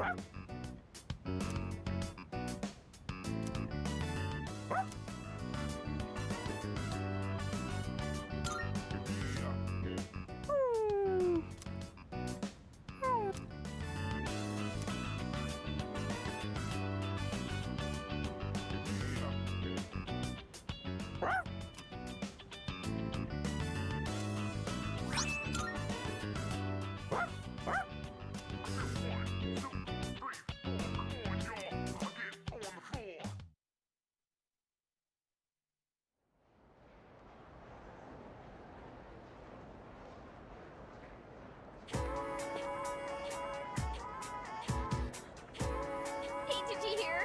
Hey, did you hear?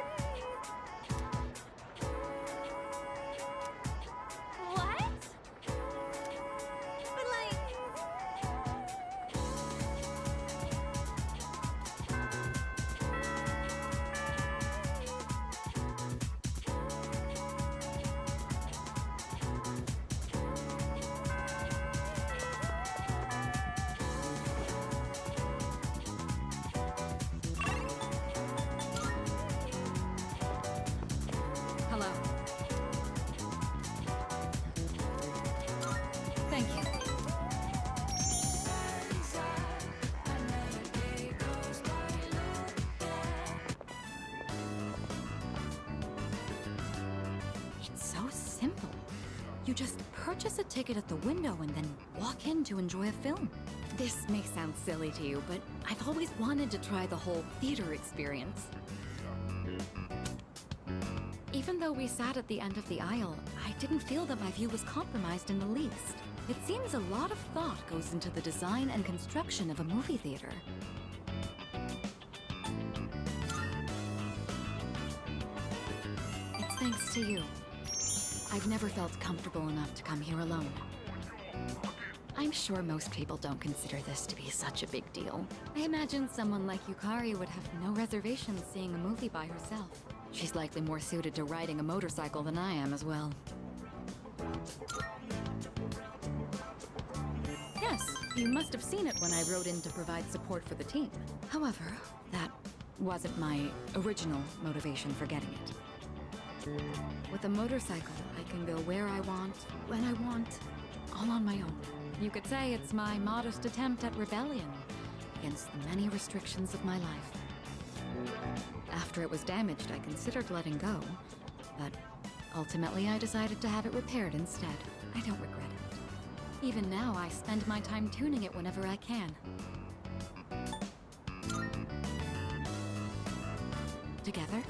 What? But like... Hello. Thank you. It's so simple. You just purchase a ticket at the window and then walk in to enjoy a film. This may sound silly to you, but I've always wanted to try the whole theater experience. Even though we sat at the end of the aisle, I didn't feel that my view was compromised in the least. It seems a lot of thought goes into the design and construction of a movie theater. It's thanks to you. I've never felt comfortable enough to come here alone. I'm sure most people don't consider this to be such a big deal. I imagine someone like Yukari would have no reservations seeing a movie by herself. She's likely more suited to riding a motorcycle than I am as well. Yes, you must have seen it when I rode in to provide support for the team. However, that wasn't my original motivation for getting it. With a motorcycle, I can go where I want, when I want, all on my own. You could say it's my modest attempt at rebellion against the many restrictions of my life. After it was damaged, I considered letting go, but ultimately I decided to have it repaired instead. I don't regret it. Even now, I spend my time tuning it whenever I can. Together?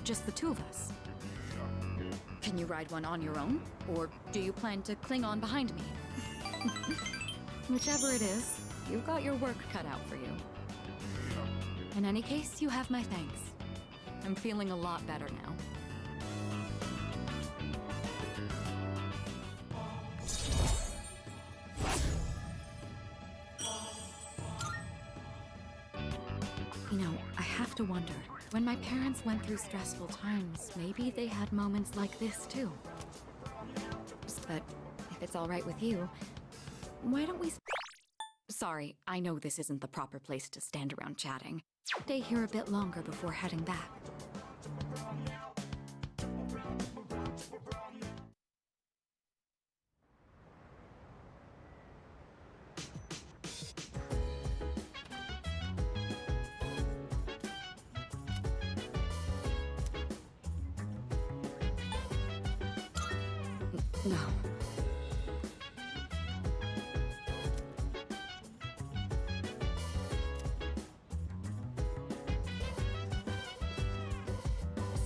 Just the two of us. Can you ride one on your own? Or do you plan to cling on behind me? Whichever it is, you've got your work cut out for you. In any case, you have my thanks. I'm feeling a lot better now. You know, I have to wonder, when my parents went through stressful times, maybe they had moments like this too. But if it's all right with you, why don't we... Sorry, I know this isn't the proper place to stand around chatting. Stay here a bit longer before heading back. No.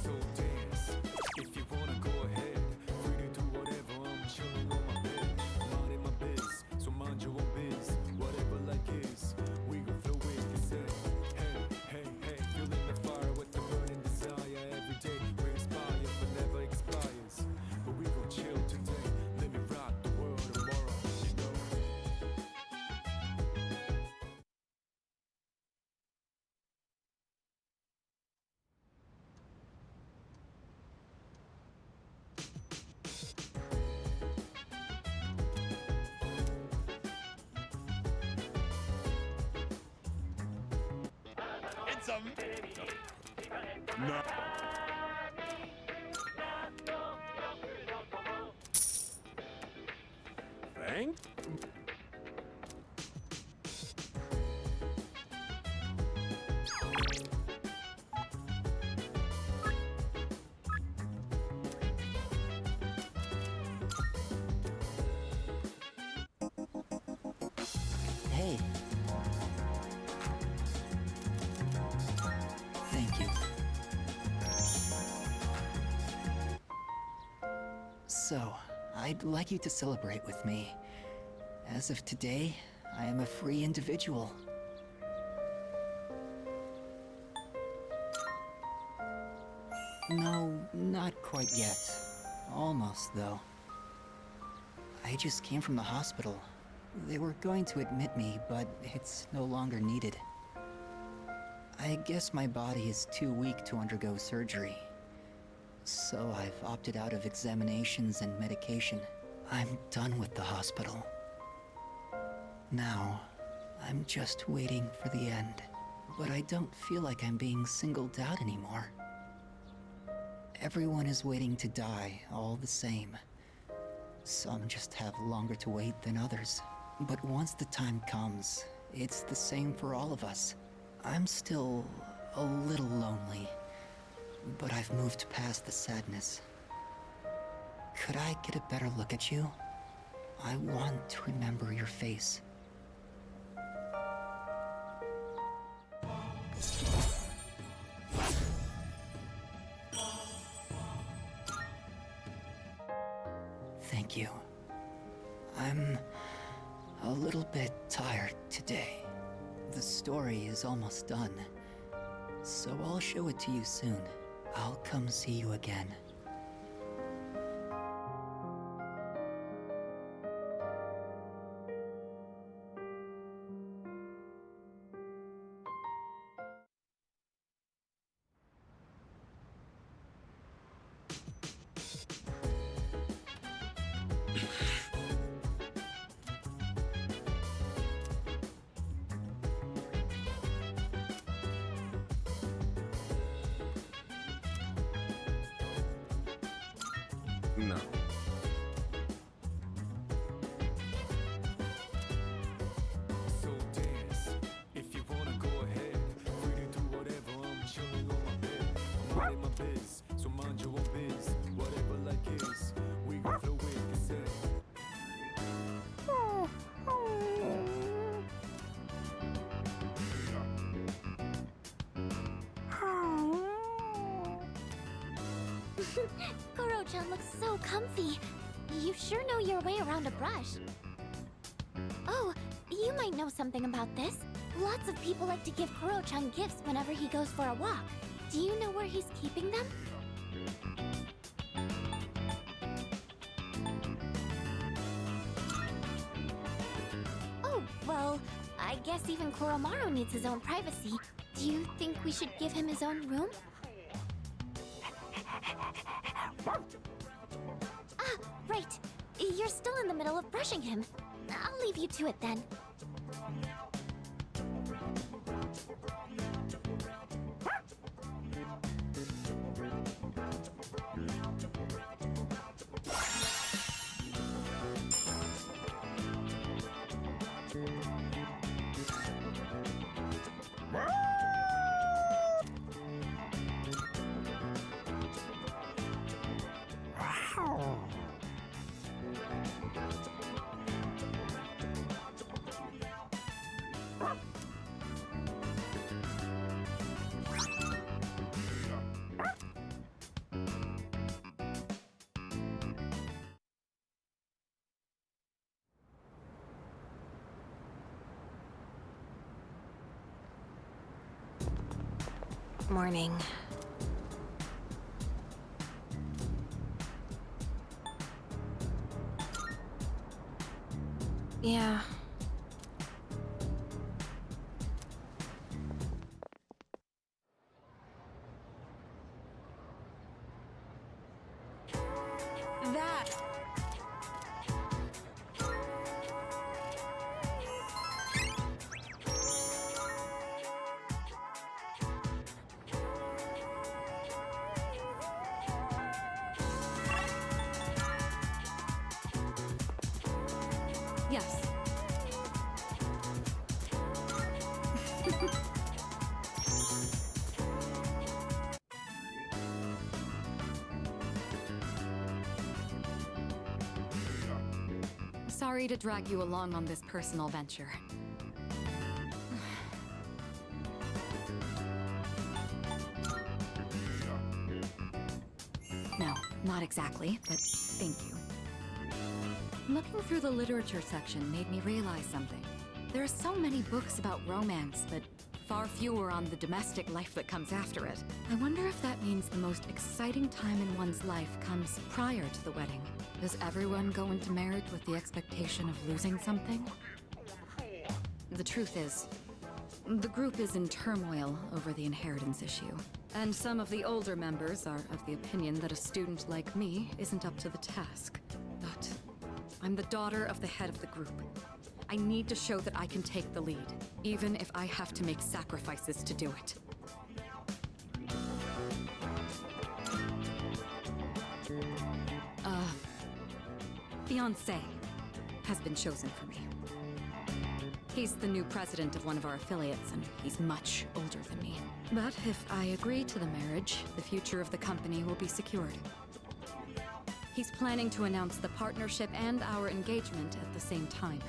So dance, if you wanna go ahead. Free to do whatever, I'm chilling on my bed. Minding my biz, so mind your own biz. Whatever like is, we gon' flow with you say. Hey, hey, hey, feeling the fire with the burning desire. Every day we inspire, but never expires. But we gon' chill today. some. No. Thank. Hey. Thank you. So, I'd like you to celebrate with me. As of today, I am a free individual. No, not quite yet. Almost, though. I just came from the hospital. They were going to admit me, but it's no longer needed. I guess my body is too weak to undergo surgery. So I've opted out of examinations and medication. I'm done with the hospital. Now, I'm just waiting for the end. But I don't feel like I'm being singled out anymore. Everyone is waiting to die all the same. Some just have longer to wait than others. But once the time comes, it's the same for all of us. I'm still a little lonely, but I've moved past the sadness. Could I get a better look at you? I want to remember your face. Thank you. I'm a little bit tired today. The story is almost done, so I'll show it to you soon. I'll come see you again. No. So dance, if you wanna go ahead. Free to do whatever, I'm chilling on my bed. I'm minding my biz, so mind your own biz. Whatever like is, we gon' flow with the set. Kuro-chan looks so comfy. You sure know your way around a brush. Oh, you might know something about this. Lots of people like to give Kuro-chan gifts whenever he goes for a walk. Do you know where he's keeping them? Oh, well, I guess even Koromaru needs his own privacy. Do you think we should give him his own room? Ah, right. You're still in the middle of brushing him. I'll leave you to it then. Morning. Yeah. That. Yes. Sorry to drag you along on this personal venture. No, not exactly, but thank you. Looking through the literature section made me realize something. There are so many books about romance, but far fewer on the domestic life that comes after it. I wonder if that means the most exciting time in one's life comes prior to the wedding. Does everyone go into marriage with the expectation of losing something? The truth is, the group is in turmoil over the inheritance issue. And some of the older members are of the opinion that a student like me isn't up to the task. But I'm the daughter of the head of the group. I need to show that I can take the lead, even if I have to make sacrifices to do it. Fiancé has been chosen for me. He's the new president of one of our affiliates, and he's much older than me. But if I agree to the marriage, the future of the company will be secured. He's planning to announce the partnership and our engagement at the same time.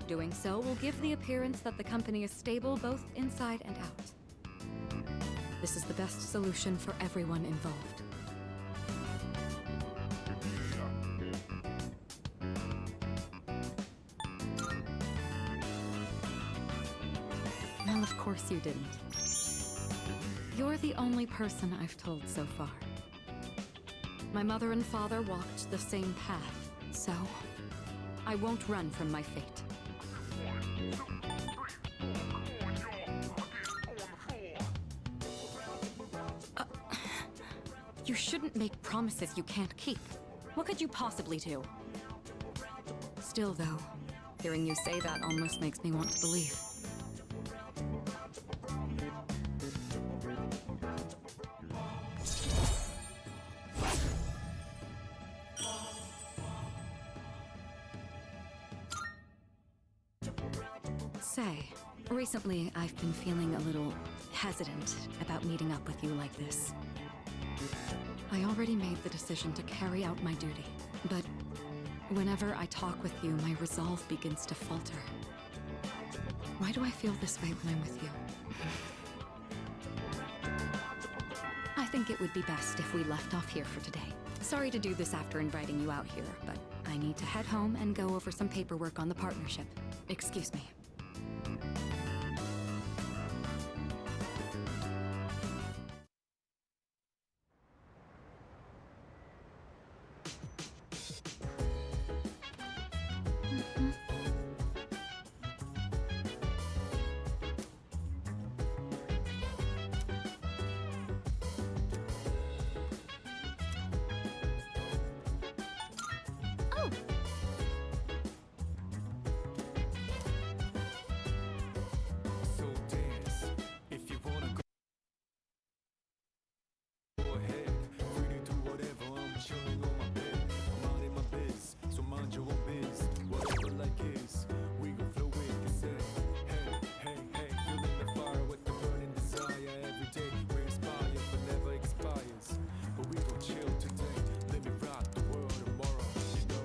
Doing so will give the appearance that the company is stable both inside and out. This is the best solution for everyone involved. Well, of course you didn't. You're the only person I've told so far. My mother and father walked the same path, so I won't run from my fate. You shouldn't make promises you can't keep. What could you possibly do? Still, though, hearing you say that almost makes me want to believe. Say, recently I've been feeling a little hesitant about meeting up with you like this. I already made the decision to carry out my duty, but whenever I talk with you, my resolve begins to falter. Why do I feel this way when I'm with you? I think it would be best if we left off here for today. Sorry to do this after inviting you out here, but I need to head home and go over some paperwork on the partnership. Excuse me. So dance if you wanna go ahead. Free to do whatever. I'm chilling on my bed. I'm minding my biz, so mind your own biz. Whatever like is, we gon' flow with the set. Hey, hey, hey, feeling the fire with the burning desire. Every day we inspire, but never expires. But we gon' chill today. Let me rock the world tomorrow. You know.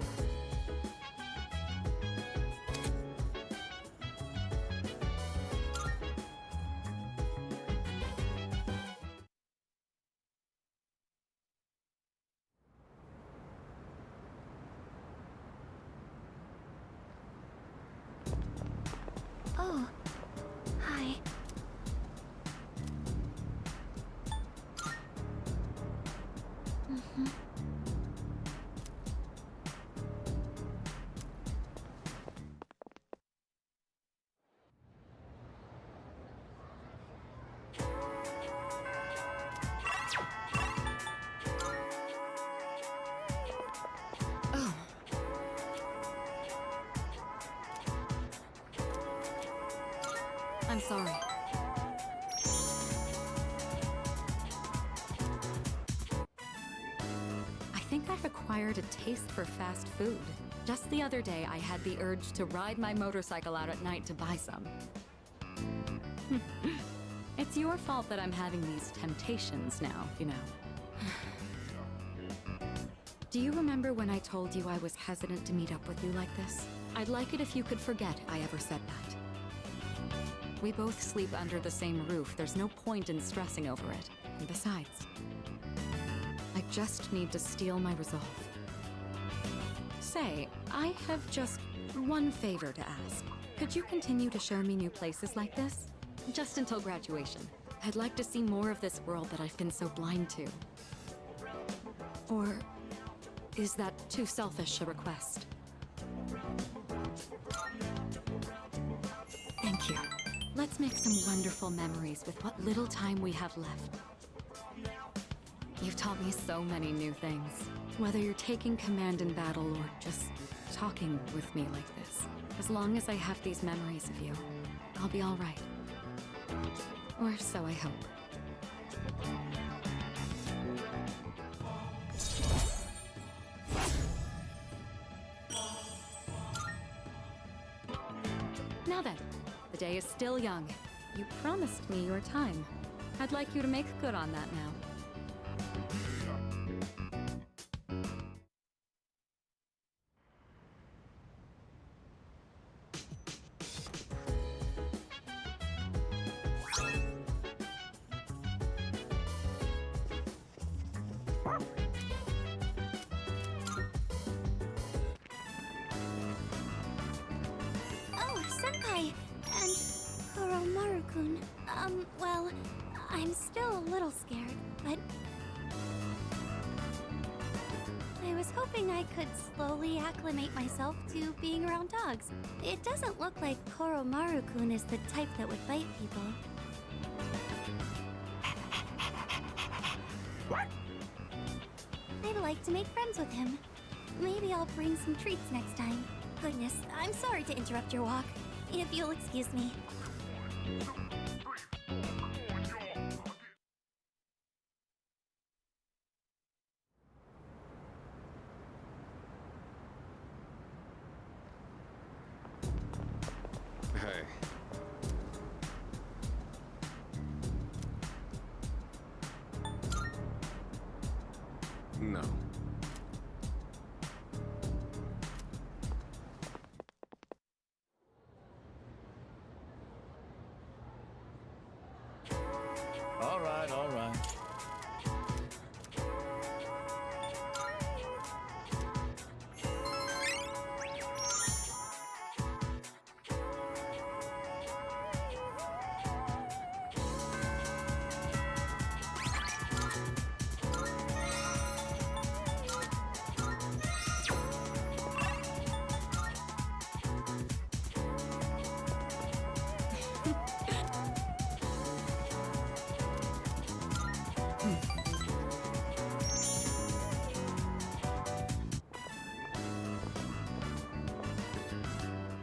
Oh, hi. Oh. I'm sorry. I think I've acquired a taste for fast food. Just the other day, I had the urge to ride my motorcycle out at night to buy some. It's your fault that I'm having these temptations now, you know. Do you remember when I told you I was hesitant to meet up with you like this? I'd like it if you could forget I ever said that. We both sleep under the same roof. There's no point in stressing over it. And besides, I just need to steel my resolve. Say, I have just one favor to ask. Could you continue to show me new places like this? Just until graduation. I'd like to see more of this world that I've been so blind to. Or is that too selfish a request? Thank you. Let's make some wonderful memories with what little time we have left. You've taught me so many new things. Whether you're taking command in battle or just talking with me like this. As long as I have these memories of you, I'll be all right. Or so I hope. Now then, the day is still young. You promised me your time. I'd like you to make good on that now. Oh, Senpai! And Koromaru-kun. Well, I'm still a little scared, but I was hoping I could slowly acclimate myself to being around dogs. It doesn't look like Koromaru-kun is the type that would bite people. I'd like to make friends with him. Maybe I'll bring some treats next time. Goodness, I'm sorry to interrupt your walk. If you'll excuse me. Hey. No. All right, all right.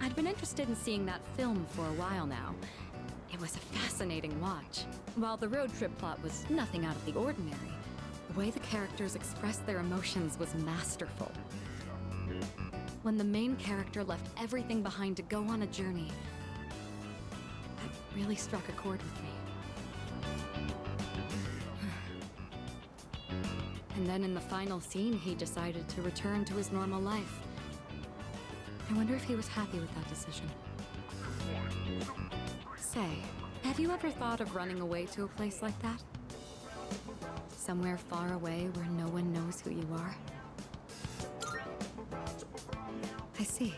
I'd been interested in seeing that film for a while now. It was a fascinating watch. While the road trip plot was nothing out of the ordinary, the way the characters expressed their emotions was masterful. When the main character left everything behind to go on a journey, that really struck a chord with me. And then in the final scene, he decided to return to his normal life. I wonder if he was happy with that decision. Say, have you ever thought of running away to a place like that? Somewhere far away where no one knows who you are? I see.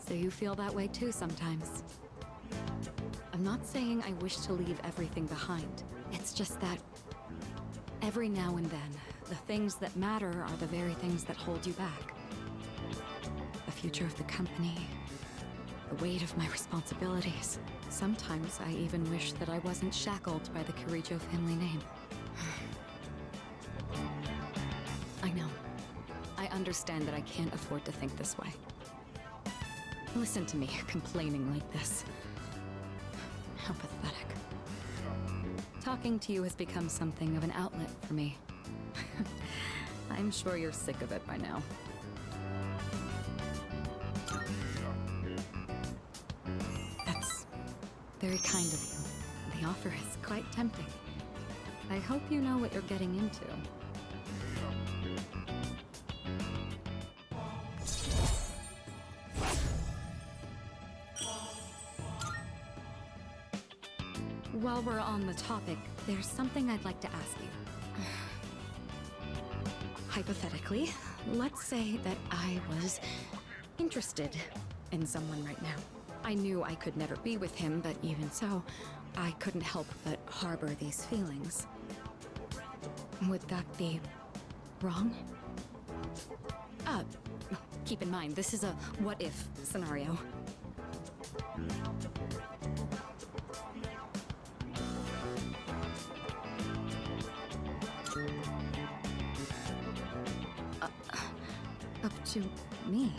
So you feel that way too sometimes. I'm not saying I wish to leave everything behind. It's just that every now and then, the things that matter are the very things that hold you back. The future of the company, the weight of my responsibilities. Sometimes I even wish that I wasn't shackled by the Kirijo family name. I know. I understand that I can't afford to think this way. Listen to me complaining like this. How pathetic. Talking to you has become something of an outlet for me. I'm sure you're sick of it by now. Very kind of you. The offer is quite tempting. I hope you know what you're getting into. While we're on the topic, there's something I'd like to ask you. Hypothetically, let's say that I was interested in someone right now. I knew I could never be with him, but even so, I couldn't help but harbor these feelings. Would that be wrong? Keep in mind, this is a what-if scenario. Up to me.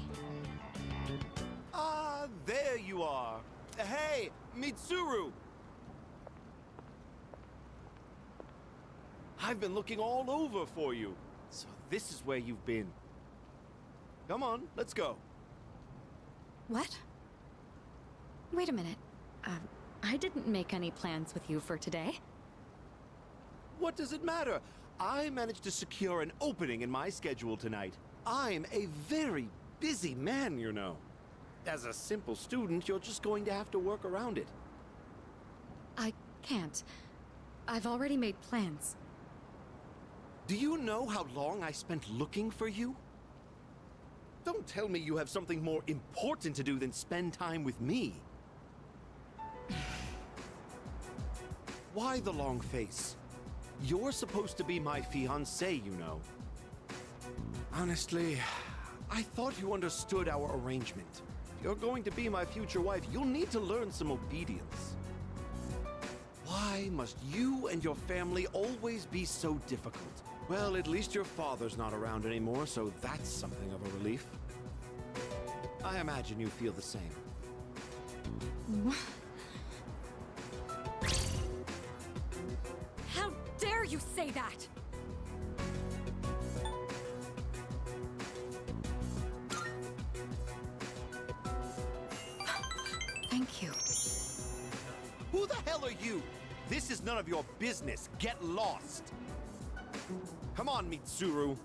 Ah, there you are. Hey, Mitsuru! I've been looking all over for you. So this is where you've been. Come on, let's go. What? Wait a minute. I didn't make any plans with you for today. What does it matter? I managed to secure an opening in my schedule tonight. I'm a very busy man, you know. As a simple student, you're just going to have to work around it. I can't. I've already made plans. Do you know how long I spent looking for you? Don't tell me you have something more important to do than spend time with me. Why the long face? You're supposed to be my fiancé, you know. Honestly, I thought you understood our arrangement. If you're going to be my future wife, you'll need to learn some obedience. Why must you and your family always be so difficult? Well, at least your father's not around anymore, so that's something of a relief. I imagine you feel the same. How dare you say that? Thank you. Who the hell are you? This is none of your business. Get lost. Come on, Mitsuru.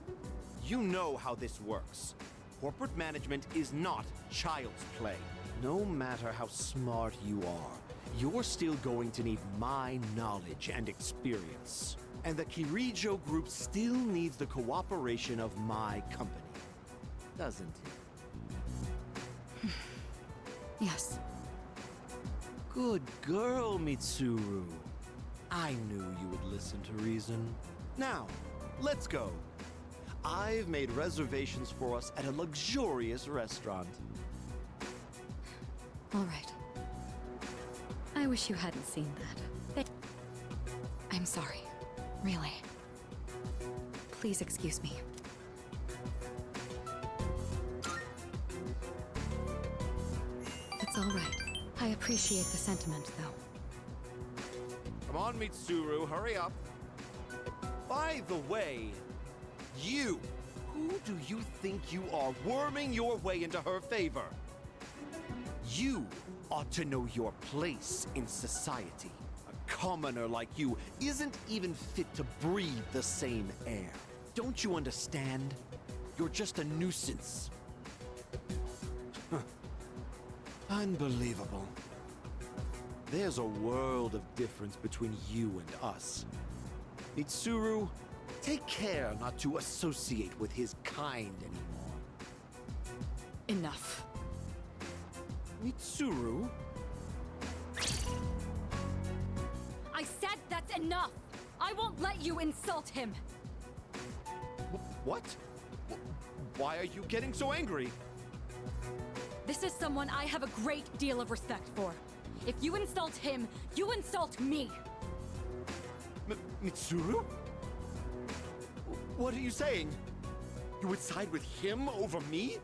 You know how this works. Corporate management is not child's play. No matter how smart you are, you're still going to need my knowledge and experience. And the Kirijo group still needs the cooperation of my company. Doesn't it? Yes. Good girl, Mitsuru. I knew you would listen to reason. Now, let's go. I've made reservations for us at a luxurious restaurant. All right. I wish you hadn't seen that. I'm sorry. Really. Please excuse me. It's all right. I appreciate the sentiment, though. Come on, Mitsuru, hurry up. By the way, you, who do you think you are, worming your way into her favor? You ought to know your place in society. A commoner like you isn't even fit to breathe the same air. Don't you understand? You're just a nuisance. Unbelievable. There's a world of difference between you and us. Mitsuru, take care not to associate with his kind anymore. Enough. Mitsuru? I said that's enough! I won't let you insult him! What? Why are you getting so angry? This is someone I have a great deal of respect for. If you insult him, you insult me! Mitsuru? What are you saying? You would side with him over me?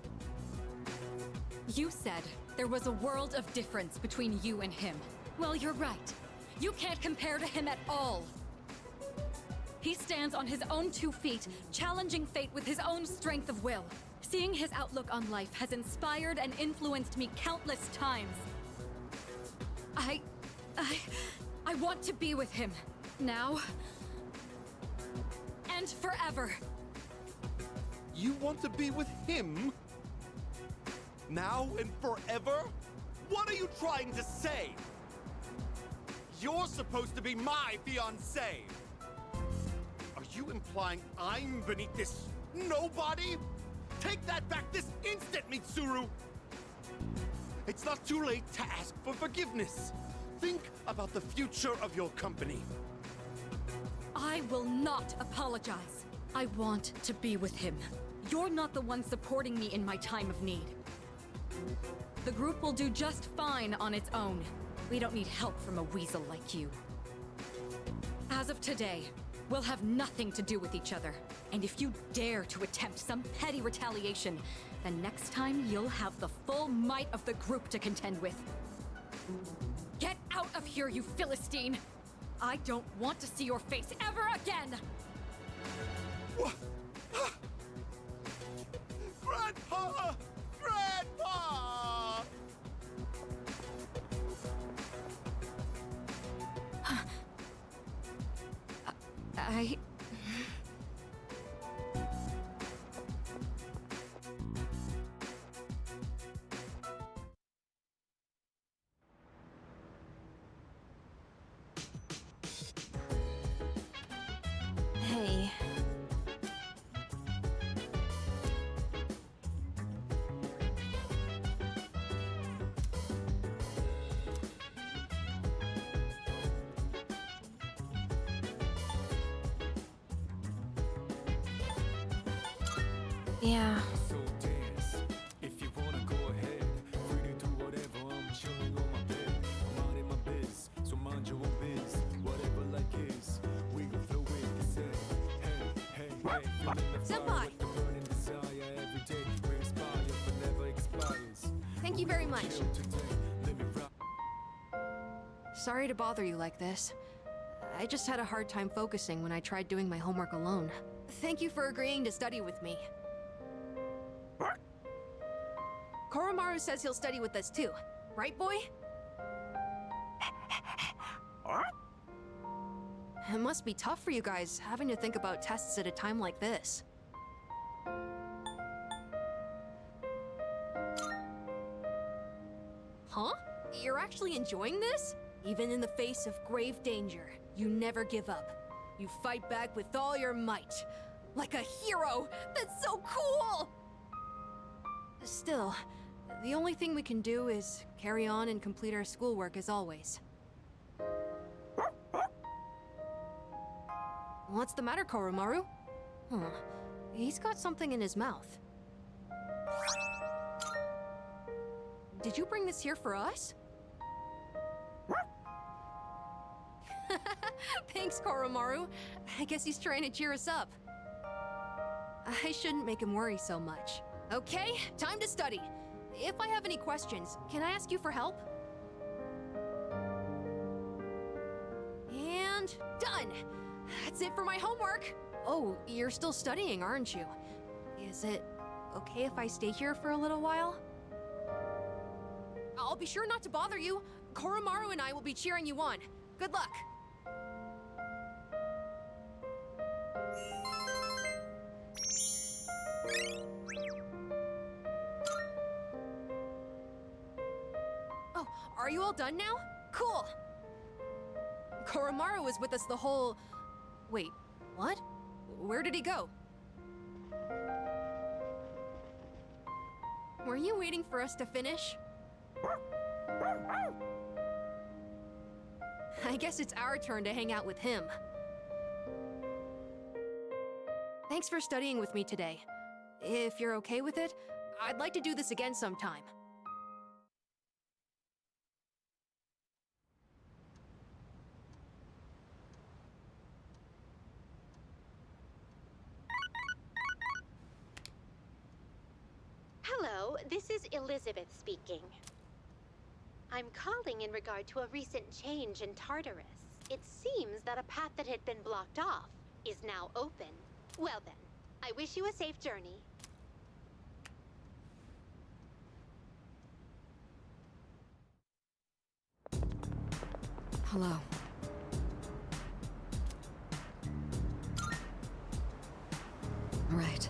You said there was a world of difference between you and him. Well, you're right. You can't compare to him at all. He stands on his own 2 feet, challenging fate with his own strength of will. Seeing his outlook on life has inspired and influenced me countless times. I want to be with him. Now. And forever. You want to be with him? Now and forever? What are you trying to say? You're supposed to be my fiancé. Are you implying I'm beneath this nobody? Take that back this instant, Mitsuru! It's not too late to ask for forgiveness. Think about the future of your company. I will not apologize. I want to be with him. You're not the one supporting me in my time of need. The group will do just fine on its own. We don't need help from a weasel like you. As of today, we'll have nothing to do with each other. And if you dare to attempt some petty retaliation, then next time you'll have the full might of the group to contend with. Get out of here, you Philistine! I don't want to see your face ever again! Grandpa! Grandpa! I... Hey. Yeah. So dance. If you wanna go ahead, free to do whatever. I'm chilling on my bed. I'm minding my biz, so mind your own biz. Whatever like is, we gon' flow with the set. Hey, feeling the fire Senpai! with the burning desire. Every day we inspire, but never expires. Thank you very much. Chill today, let me rock. Sorry to bother you like this. I just had a hard time focusing when I tried doing my homework alone. Thank you for agreeing to study with me. Koromaru says he'll study with us too. Right, boy? It must be tough for you guys, having to think about tests at a time like this. Huh? You're actually enjoying this? Even in the face of grave danger, you never give up. You fight back with all your might. Like a hero! That's so cool! Still, the only thing we can do is carry on and complete our schoolwork as always. What's the matter, Koromaru? Huh. He's got something in his mouth. Did you bring this here for us? Thanks, Koromaru. I guess he's trying to cheer us up. I shouldn't make him worry so much. Okay, time to study. If I have any questions, can I ask you for help? And done! That's it for my homework! Oh, you're still studying, aren't you? Is it okay if I stay here for a little while? I'll be sure not to bother you. Koromaru and I will be cheering you on. Good luck! Oh, are you all done now? Cool! Koromaru was with us the whole... Wait, what? Where did he go? Were you waiting for us to finish? I guess it's our turn to hang out with him. Thanks for studying with me today. If you're okay with it, I'd like to do this again sometime. Hello, this is Elizabeth speaking. I'm calling in regard to a recent change in Tartarus. It seems that a path that had been blocked off is now open. Well then, I wish you a safe journey. Hello. Right.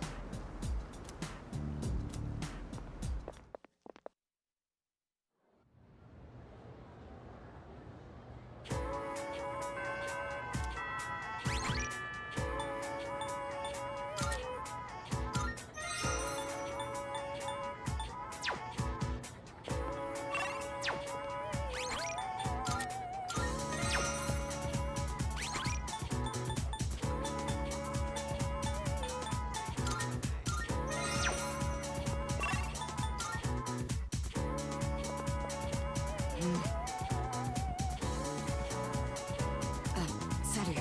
Sadu.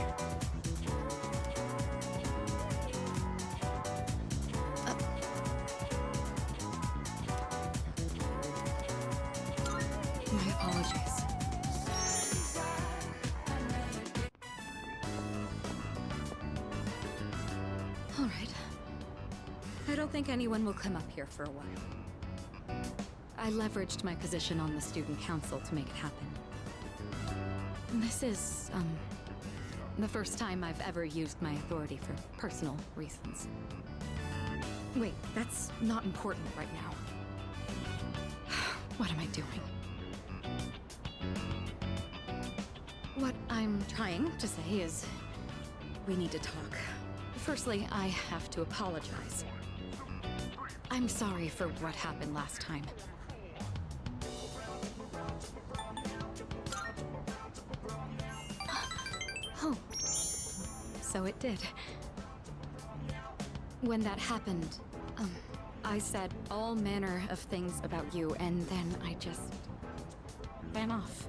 My apologies. All right. I don't think anyone will come up here for a while. I leveraged my position on the student council to make it happen. This is, the first time I've ever used my authority for personal reasons. Wait, that's not important right now. What am I doing? What I'm trying to say is, we need to talk. Firstly, I have to apologize. I'm sorry for what happened last time. Oh, so it did. When that happened, I said all manner of things about you, and then I just ran off.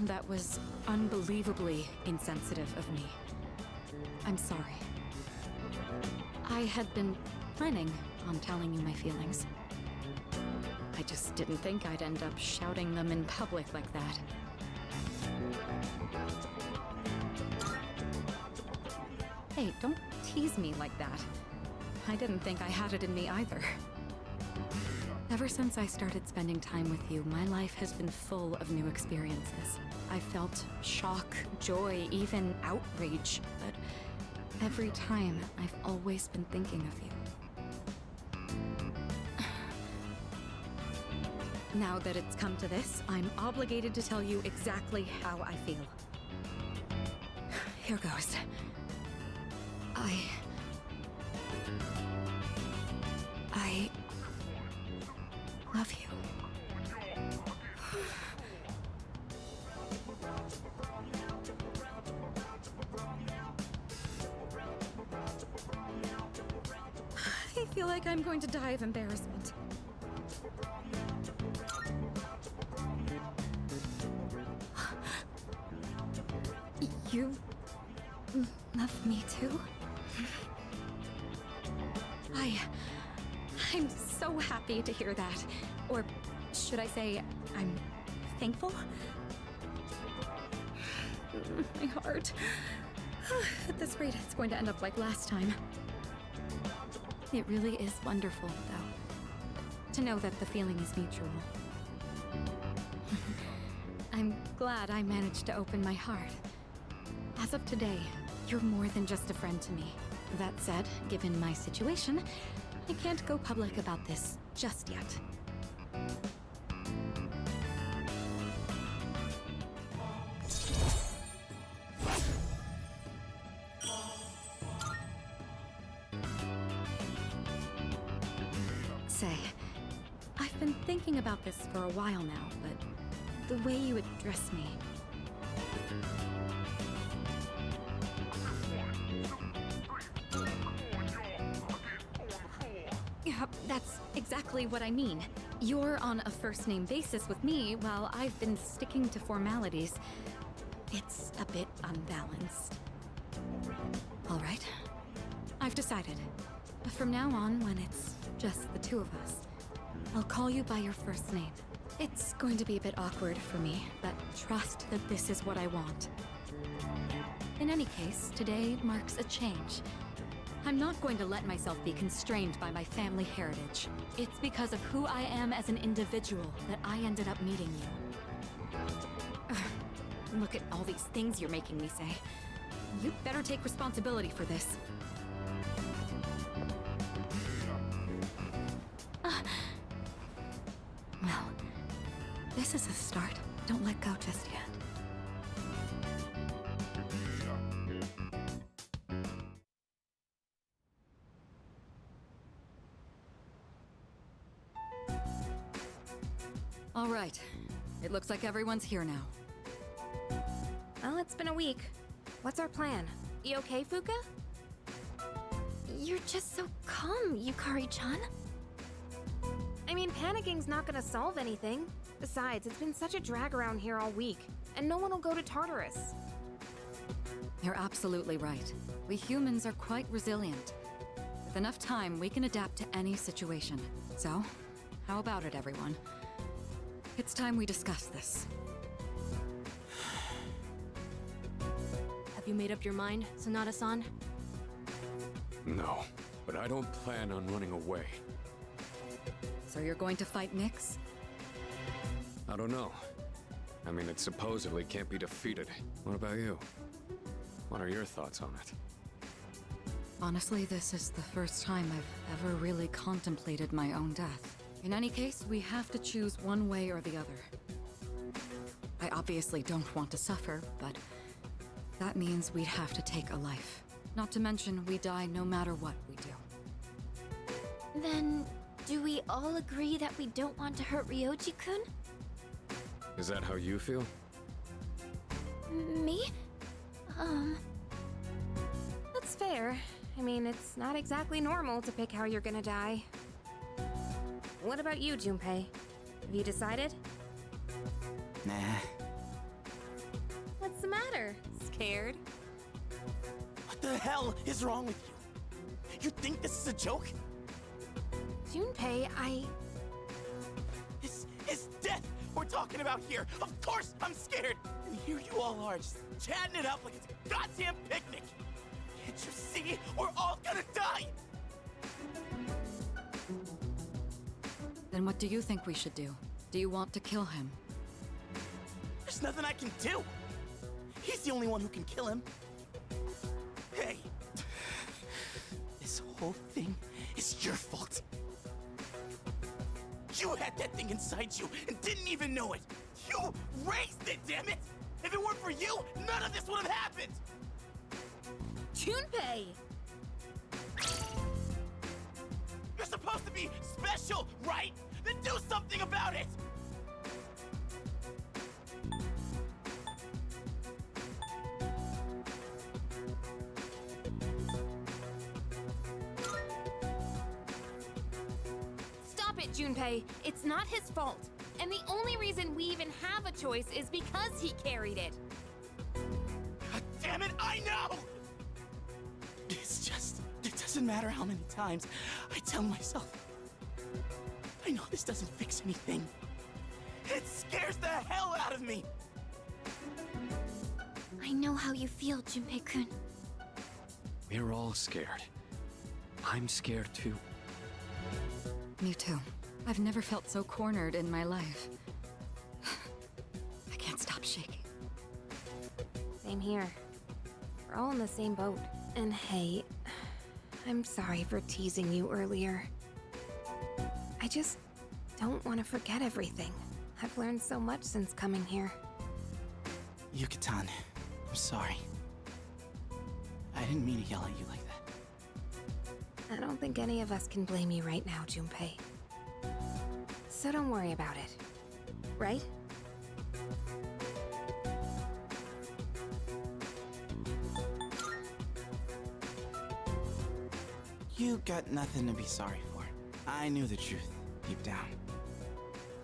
That was unbelievably insensitive of me. I'm sorry. I had been planning on telling you my feelings. I just didn't think I'd end up shouting them in public like that. Hey, don't tease me like that. I didn't think I had it in me either. Ever since I started spending time with you, my life has been full of new experiences. I felt shock, joy, even outrage, but every time I've always been thinking of you. Now that it's come to this, I'm obligated to tell you exactly how I feel. Here goes. I love you. I feel like I'm going to die of embarrassment. You love me too? I'm so happy to hear that. Or should I say, I'm thankful? My heart. At this rate, it's going to end up like last time. It really is wonderful, though, to know that the feeling is mutual. I'm glad I managed to open my heart. As of today, you're more than just a friend to me. That said, given my situation, I can't go public about this just yet. Say, I've been thinking about this for a while now, but the way you address me... Yeah, that's exactly what I mean. You're on a first-name basis with me, while I've been sticking to formalities. It's a bit unbalanced. All right. I've decided. From now on, when it's just the two of us, I'll call you by your first name. It's going to be a bit awkward for me, but trust that this is what I want. In any case, today marks a change. I'm not going to let myself be constrained by my family heritage. It's because of who I am as an individual that I ended up meeting you. Look at all these things you're making me say. You better take responsibility for this. Well, this is a start. Don't let go just yet. All right. It looks like everyone's here now. Well, it's been a week. What's our plan? You okay, Fuka? You're just so calm, Yukari-chan. I mean, panicking's not gonna solve anything. Besides, it's been such a drag around here all week, and no one will go to Tartarus. You're absolutely right. We humans are quite resilient. With enough time, we can adapt to any situation. So, how about it, everyone? It's time we discuss this. Have you made up your mind, Sonata-san? No, but I don't plan on running away. So you're going to fight Nyx? I don't know. I mean, it supposedly can't be defeated. What about you? What are your thoughts on it? Honestly, this is the first time I've ever really contemplated my own death. In any case, we have to choose one way or the other. I obviously don't want to suffer, but that means we'd have to take a life. Not to mention, we die no matter what we do. Then, do we all agree that we don't want to hurt Ryoji-kun? Is that how you feel? Me? That's fair. I mean, it's not exactly normal to pick how you're gonna die. What about you, Junpei? Have you decided? Nah. What's the matter? Scared? What the hell is wrong with you? You think this is a joke? Junpei, This is death we're talking about here. Of course I'm scared. And here you all are, just chatting it up like it's a goddamn picnic. Can't you see? We're all gonna die. Then what do you think we should do? Do you want to kill him? There's nothing I can do. He's the only one who can kill him. Hey, this whole thing is your fault. You had that thing inside you and didn't even know it. You raised it, damn it! If it weren't for you, none of this would have happened. Junpei! You're supposed to be special, right? Then do something about it! Stop it, Junpei. It's not his fault. And the only reason we even have a choice is because he carried it. God damn it, I know! It's just, it doesn't matter how many times I tell myself. I know this doesn't fix anything. It scares the hell out of me! I know how you feel, Junpei-kun. We're all scared. I'm scared too. Me too. I've never felt so cornered in my life. I can't stop shaking. Same here. We're all in the same boat. And hey, I'm sorry for teasing you earlier. I just don't want to forget everything. I've learned so much since coming here. Yucatan, I'm sorry. I didn't mean to yell at you like that. I don't think any of us can blame you right now, Junpei. So don't worry about it. Right? You got nothing to be sorry for. I knew the truth, deep down.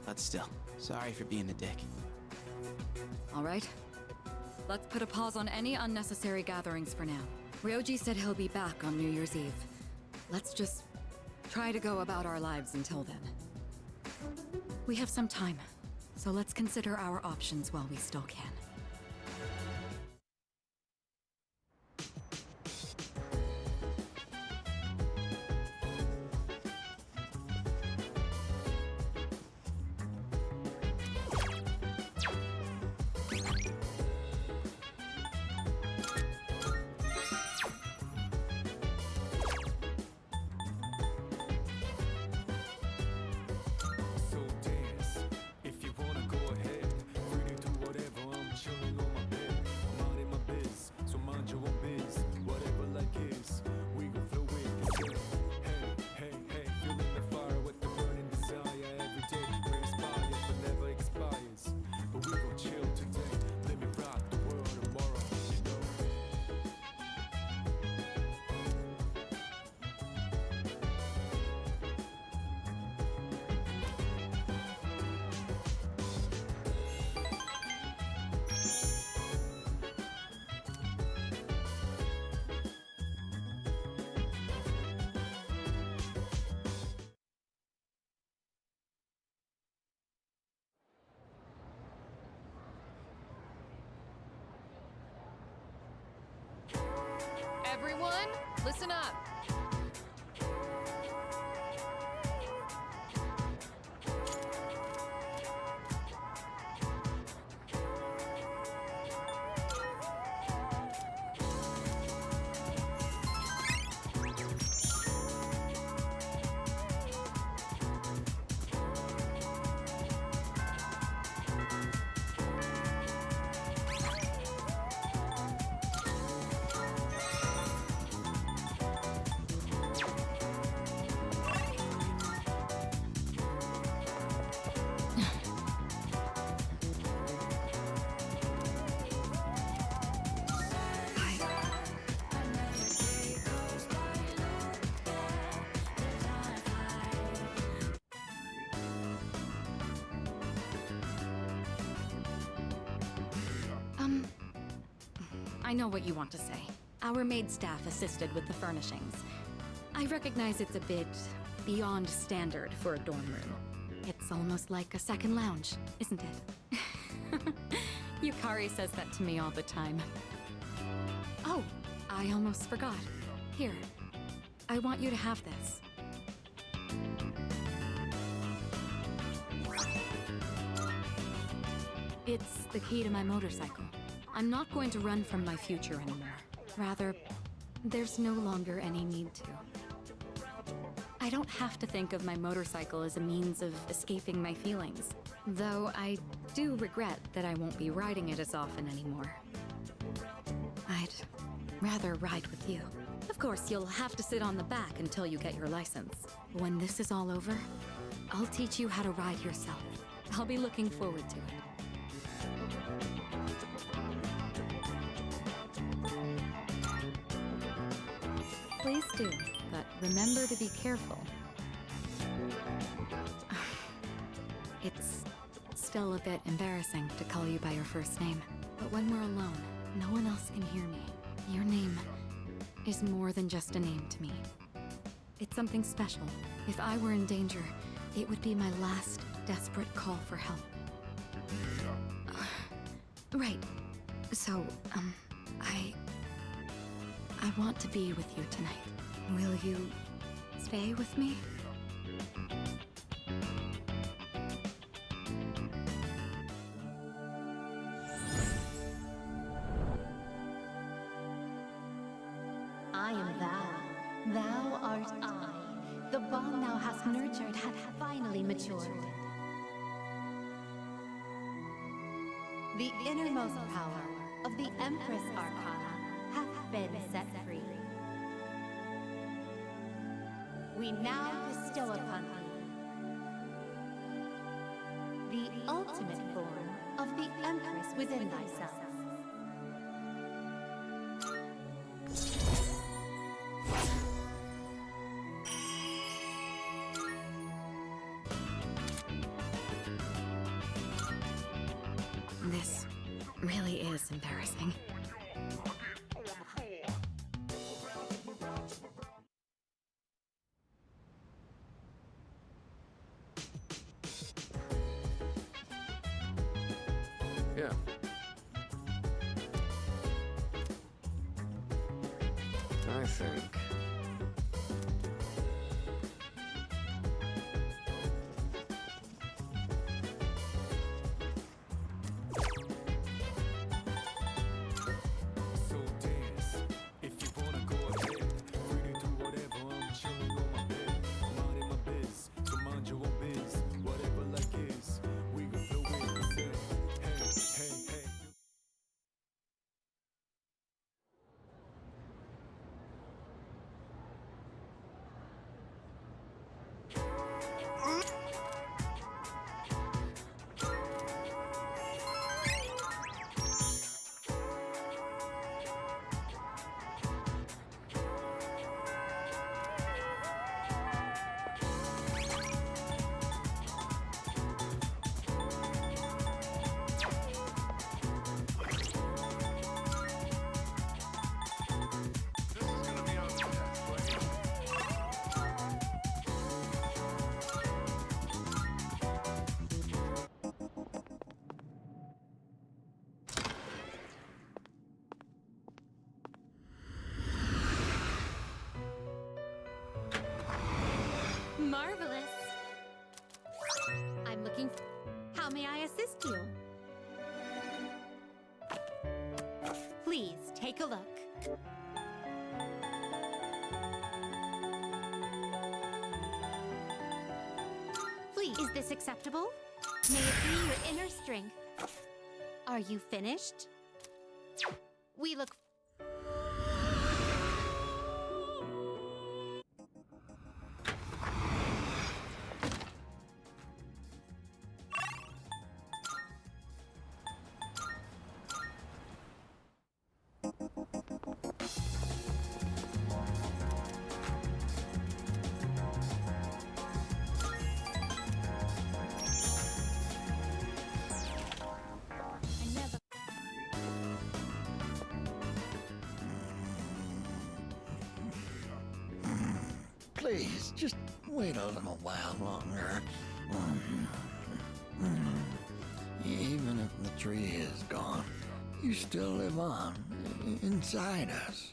But still, sorry for being a dick. All right. Let's put a pause on any unnecessary gatherings for now. Ryoji said he'll be back on New Year's Eve. Let's just try to go about our lives until then. We have some time, so let's consider our options while we still can. Everyone, listen up. I know what you want to say. Our maid staff assisted with the furnishings. I recognize it's a bit beyond standard for a dorm room. It's almost like a second lounge, isn't it? Yukari says that to me all the time. Oh, I almost forgot. Here, I want you to have this. It's the key to my motorcycle. I'm not going to run from my future anymore. Rather, there's no longer any need to. I don't have to think of my motorcycle as a means of escaping my feelings, though I do regret that I won't be riding it as often anymore. I'd rather ride with you. Of course, you'll have to sit on the back until you get your license. When this is all over, I'll teach you how to ride yourself. I'll be looking forward to it. Please do, but remember to be careful. It's still a bit embarrassing to call you by your first name, but when we're alone, no one else can hear me. Your name is more than just a name to me. It's something special. If I were in danger, it would be my last desperate call for help. Right. So, I want to be with you tonight. Will you stay with me? I am thou. Thou art I. The bond thou hast nurtured hath finally matured. The innermost power of the Empress Arcana hath been set free. We now bestow upon thee the ultimate form of the Empress within thyself. This really is embarrassing. Yeah. I think. So dance, if you wanna go ahead. Free to do whatever, I'm chilling on my bed. Minding my biz, so mind your own biz. Whatever like is, we gon' flow in the set. Hey, hey, hey. you. Please take a look. Please, is this acceptable? May it be your inner strength. Are you finished? We look. Please, just wait a little while longer. Even if the tree is gone, you still live on inside us.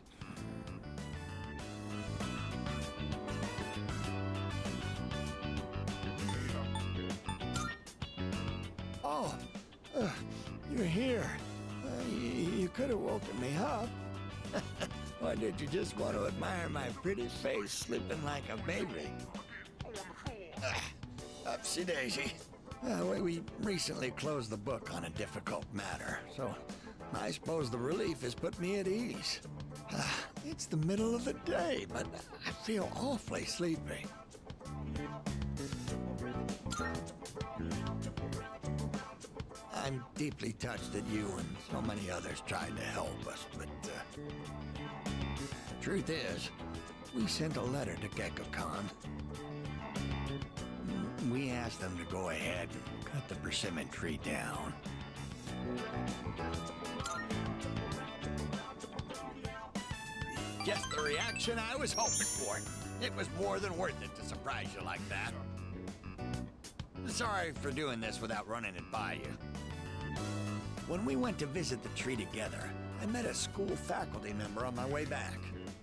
Oh, you're here. You could have woken me up. Or did you just want to admire my pretty face sleeping like a baby? Upsy daisy. We recently closed the book on a difficult matter, so I suppose the relief has put me at ease. It's the middle of the day, but I feel awfully sleepy. I'm deeply touched that you and so many others tried to help us, but truth is, we sent a letter to GeckoCon. We asked them to go ahead and cut the persimmon tree down. Just the reaction I was hoping for. It was more than worth it to surprise you like that. Sorry for doing this without running it by you. When we went to visit the tree together, I met a school faculty member on my way back.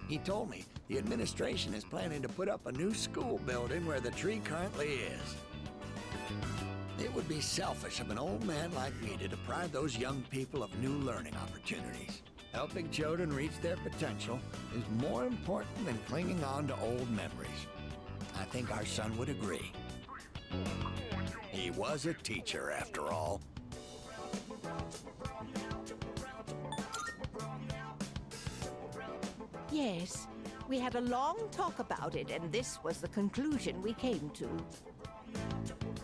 He told me the administration is planning to put up a new school building where the tree currently is. It would be selfish of an old man like me to deprive those young people of new learning opportunities. Helping children reach their potential is more important than clinging on to old memories. I think our son would agree. He was a teacher, after all. Yes, we had a long talk about it, and this was the conclusion we came to.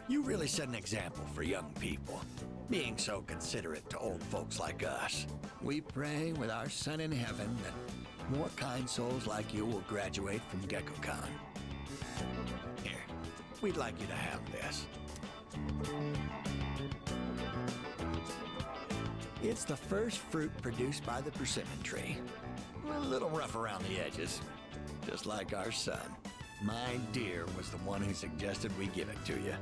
You really set an example for young people, being so considerate to old folks like us. We pray with our son in heaven that more kind souls like you will graduate from GeckoCon. Here, we'd like you to have this. It's the first fruit produced by the persimmon tree. A little rough around the edges, just like our son. My dear was the one who suggested we give it to you.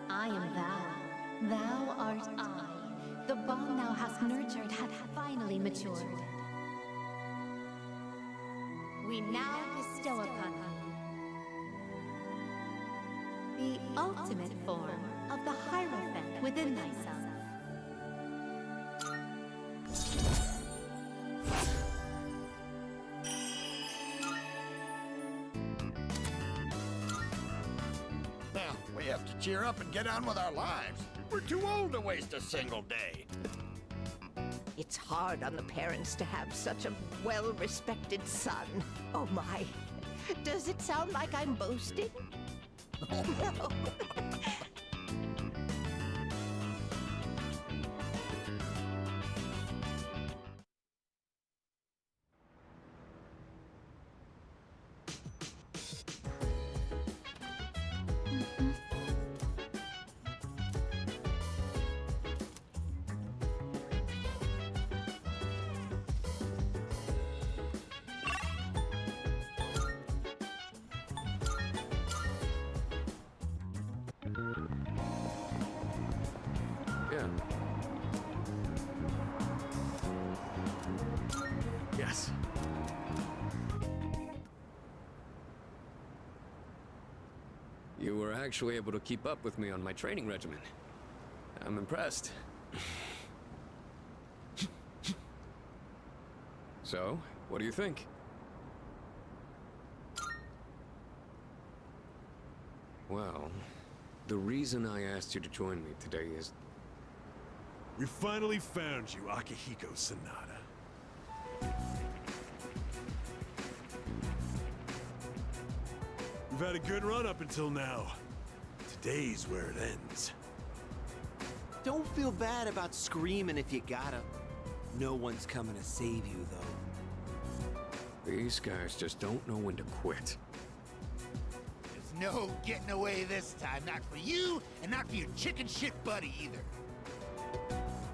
I am thou. Thou art I. The bond thou hast nurtured hath finally matured. We now bestow upon thee the ultimate form of the Hierophant within thyself. Now, we have to cheer up and get on with our lives. We're too old to waste a single day. It's hard on the parents to have such a well-respected son. Oh my. Does it sound like I'm boasting? No. Yeah. ass. You were actually able to keep up with me on my training regimen. I'm impressed. So, what do you think? Well, the reason I asked you to join me today is... We finally found you, Akihiko Sanada. We've had a good run up until now. Today's where it ends. Don't feel bad about screaming if you gotta. No one's coming to save you, though. These guys just don't know when to quit. There's no getting away this time. Not for you, and not for your chicken shit buddy either.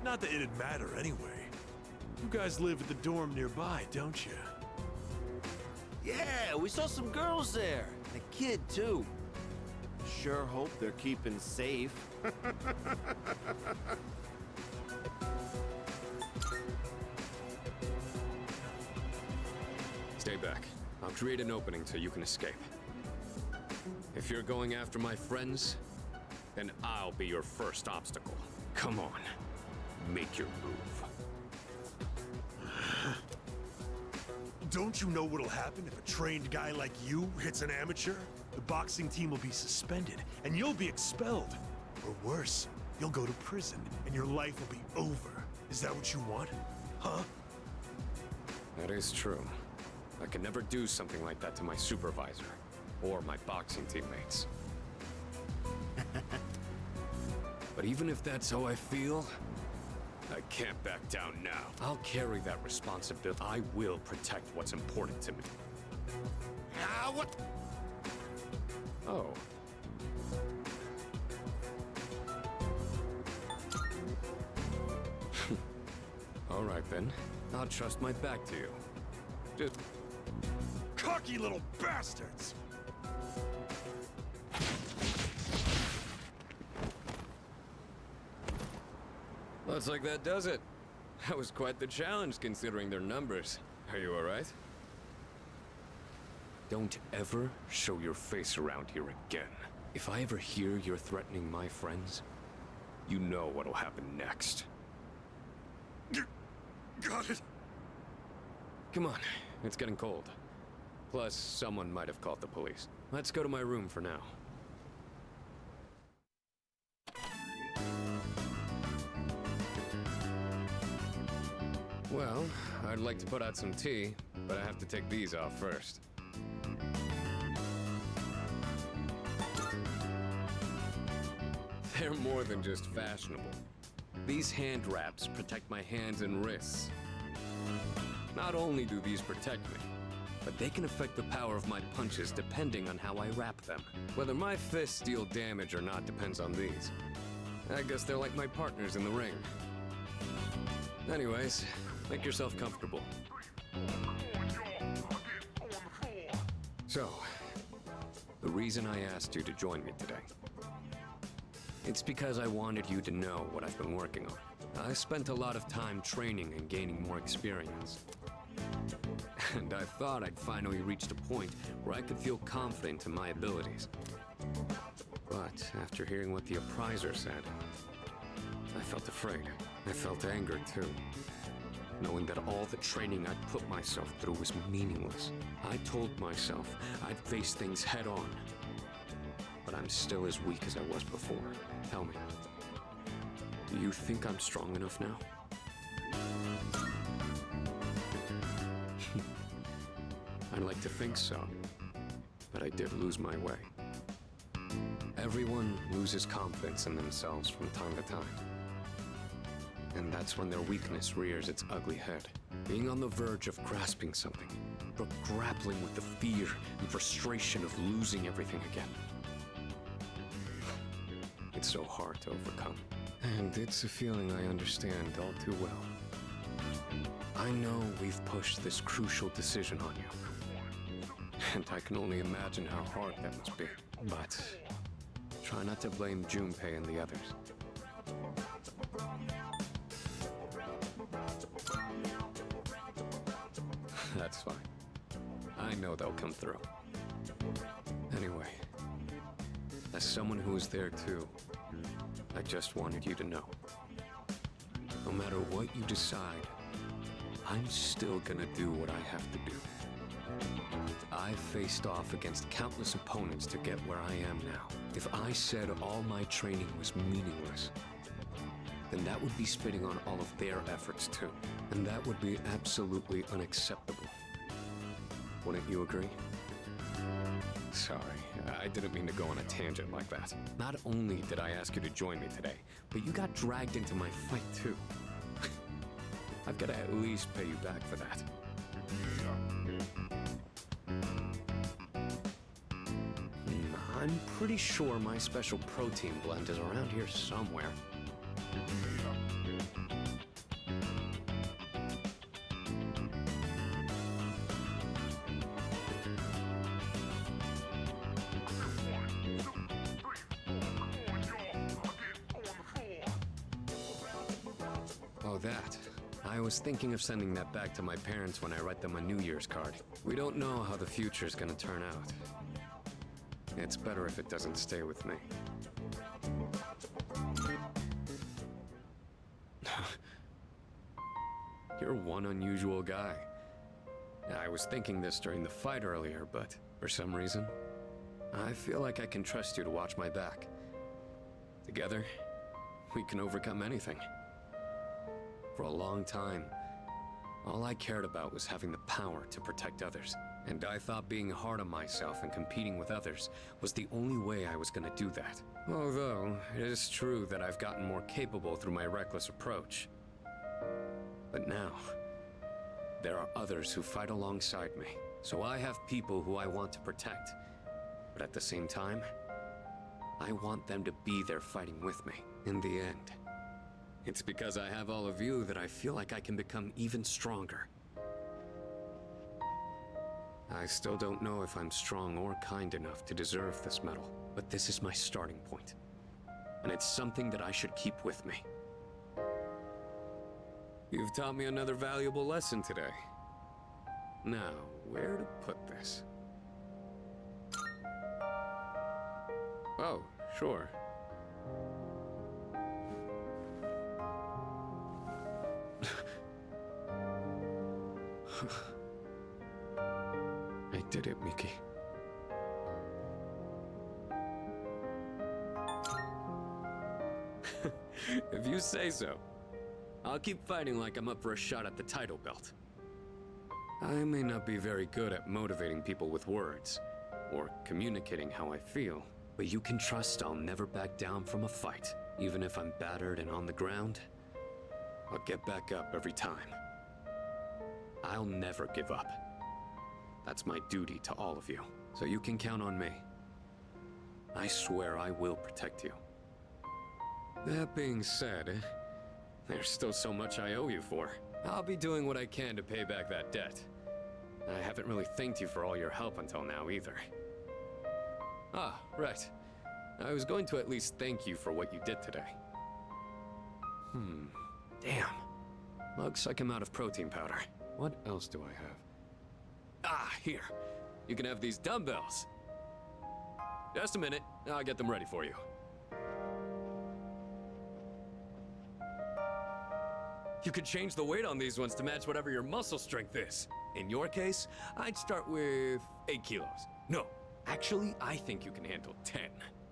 Not that it'd matter anyway. You guys live at the dorm nearby, don't you? Yeah, we saw some girls there. And a kid, too. Sure hope they're keeping safe. Stay back. I'll create an opening so you can escape. If you're going after my friends, then I'll be your first obstacle. Come on. Make your move. Don't you know what'll happen if a trained guy like you hits an amateur? The boxing team will be suspended, and you'll be expelled. Or worse, you'll go to prison, and your life will be over. Is that what you want? Huh? That is true. I could never do something like that to my supervisor, or my boxing teammates. But even if that's how I feel, I can't back down now. I'll carry that responsibility. I will protect what's important to me. Ah, what? Oh. All right, then. I'll trust my back to you. Just... Cocky little bastards! Looks like that does it. That was quite the challenge, considering their numbers. Are you all right? Don't ever show your face around here again. If I ever hear you're threatening my friends, you know what'll happen next. Got it. Come on, it's getting cold. Plus, someone might have called the police. Let's go to my room for now. Well, I'd like to put out some tea, but I have to take these off first. They're more than just fashionable. These hand wraps protect my hands and wrists. Not only do these protect me, but they can affect the power of my punches depending on how I wrap them. Whether my fists deal damage or not depends on these. I guess they're like my partners in the ring. Anyways, make yourself comfortable. So, the reason I asked you to join me today, it's because I wanted you to know what I've been working on. I spent a lot of time training and gaining more experience. And I thought I'd finally reached a point where I could feel confident in my abilities. But after hearing what the appraiser said, I felt afraid. I felt anger too. Knowing that all the training I'd put myself through was meaningless. I told myself I'd face things head on. But I'm still as weak as I was before. Tell me, do you think I'm strong enough now? I'd like to think so, but I did lose my way. Everyone loses confidence in themselves from time to time. And that's when their weakness rears its ugly head. Being on the verge of grasping something, but grappling with the fear and frustration of losing everything again. It's so hard to overcome. And it's a feeling I understand all too well. I know we've pushed this crucial decision on you. And I can only imagine how hard that must be. But try not to blame Junpei and the others. That's fine. I know they'll come through. Anyway, as someone who was there too, I just wanted you to know. No matter what you decide, I'm still gonna do what I have to do. I've faced off against countless opponents to get where I am now. If I said all my training was meaningless, then that would be spitting on all of their efforts too. And that would be absolutely unacceptable. Wouldn't you agree? Sorry, I didn't mean to go on a tangent like that. Not only did I ask you to join me today, but you got dragged into my fight too. I've got to at least pay you back for that. I'm pretty sure my special protein blend is around here somewhere. Oh, that. I was thinking of sending that back to my parents when I write them a New Year's card. We don't know how the future's gonna turn out. It's better if it doesn't stay with me. You're one unusual guy. I was thinking this during the fight earlier, but for some reason, I feel like I can trust you to watch my back. Together, we can overcome anything. For a long time, all I cared about was having the power to protect others. And I thought being hard on myself and competing with others was the only way I was gonna do that. Although, it is true that I've gotten more capable through my reckless approach. But now, there are others who fight alongside me. So I have people who I want to protect. But at the same time, I want them to be there fighting with me in the end. It's because I have all of you that I feel like I can become even stronger. I still don't know if I'm strong or kind enough to deserve this medal, but this is my starting point. And it's something that I should keep with me. You've taught me another valuable lesson today. Now, where to put this? Oh, sure. I did it, Miki. If you say so. I'll keep fighting like I'm up for a shot at the title belt. I may not be very good at motivating people with words, or communicating how I feel, but you can trust I'll never back down from a fight. Even if I'm battered and on the ground, I'll get back up every time. I'll never give up. That's my duty to all of you, so you can count on me. I swear I will protect you. That being said, there's still so much I owe you for. I'll be doing what I can to pay back that debt. I haven't really thanked you for all your help until now either. Ah, right. I was going to at least thank you for what you did today. Damn. Looks like I'm out of protein powder. What else do I have? Ah, here. You can have these dumbbells. Just a minute. I'll get them ready for you. You could change the weight on these ones to match whatever your muscle strength is. In your case, I'd start with 8 kilos. No, actually, I think you can handle 10.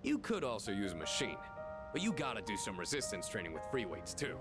You could also use a machine, but you gotta do some resistance training with free weights too.